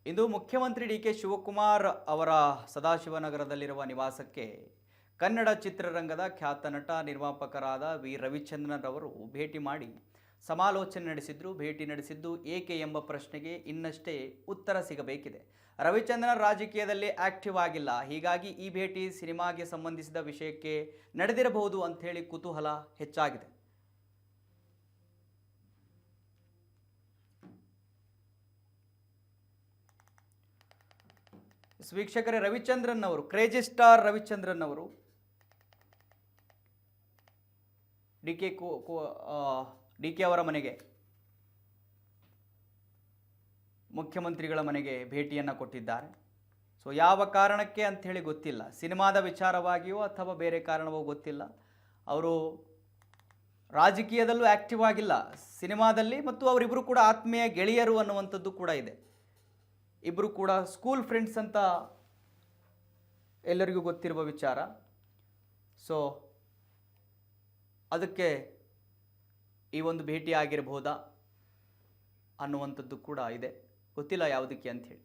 ಇಂದು ಮುಖ್ಯಮಂತ್ರಿ ಡಿ.ಕೆ. ಶಿವಕುಮಾರ್ ಅವರ ಸದಾಶಿವನಗರದಲ್ಲಿರುವ ನಿವಾಸಕ್ಕೆ ಕನ್ನಡ ಚಿತ್ರರಂಗದ ಖ್ಯಾತ ನಟ ನಿರ್ಮಾಪಕರಾದ ವಿ ರವಿಚಂದ್ರನ್ ಅವರು ಭೇಟಿ ಮಾಡಿ ಸಮಾಲೋಚನೆ ನಡೆಸಿದ್ರು. ಭೇಟಿ ನಡೆಸಿದ್ದು ಏಕೆ ಎಂಬ ಪ್ರಶ್ನೆಗೆ ಇನ್ನಷ್ಟೇ ಉತ್ತರ ಸಿಗಬೇಕಿದೆ. ರವಿಚಂದ್ರನ್ ರಾಜಕೀಯದಲ್ಲಿ ಆಕ್ಟಿವ್ ಆಗಿಲ್ಲ, ಹೀಗಾಗಿ ಈ ಭೇಟಿ ಸಿನಿಮಾಗೆ ಸಂಬಂಧಿಸಿದ ವಿಷಯಕ್ಕೆ ನಡೆದಿರಬಹುದು ಅಂತ ಹೇಳಿ ಕುತೂಹಲ ಹೆಚ್ಚಾಗಿದೆ. ವೀಕ್ಷಕರೇ, ರವಿಚಂದ್ರನ್ ಅವರು, ಕ್ರೇಜಿ ಸ್ಟಾರ್ ರವಿಚಂದ್ರನ್ ಅವರು ಡಿ.ಕೆ. ಅವರ ಮನೆಗೆ, ಮುಖ್ಯಮಂತ್ರಿಗಳ ಮನೆಗೆ ಭೇಟಿಯನ್ನು ಕೊಟ್ಟಿದ್ದಾರೆ. ಸೊ ಯಾವ ಕಾರಣಕ್ಕೆ ಅಂತ ಹೇಳಿ ಗೊತ್ತಿಲ್ಲ, ಸಿನಿಮಾದ ವಿಚಾರವಾಗಿಯೋ ಅಥವಾ ಬೇರೆ ಕಾರಣವೋ ಗೊತ್ತಿಲ್ಲ. ಅವರು ರಾಜಕೀಯದಲ್ಲೂ ಆಕ್ಟಿವ್ ಆಗಿಲ್ಲ, ಸಿನಿಮಾದಲ್ಲಿ, ಮತ್ತು ಅವರಿಬ್ಬರು ಕೂಡ ಆತ್ಮೀಯ ಗೆಳೆಯರು ಅನ್ನುವಂಥದ್ದು ಕೂಡ ಇದೆ. ಇಬ್ಬರು ಕೂಡ ಸ್ಕೂಲ್ ಫ್ರೆಂಡ್ಸ್ ಅಂತ ಎಲ್ಲರಿಗೂ ಗೊತ್ತಿರುವ ವಿಚಾರ. ಸೊ ಅದಕ್ಕೆ ಈ ಒಂದು ಭೇಟಿ ಆಗಿರಬಹುದಾ ಅನ್ನುವಂಥದ್ದು ಕೂಡ ಇದೆ, ಗೊತ್ತಿಲ್ಲ ಯಾವುದಕ್ಕೆ ಅಂಥೇಳಿ.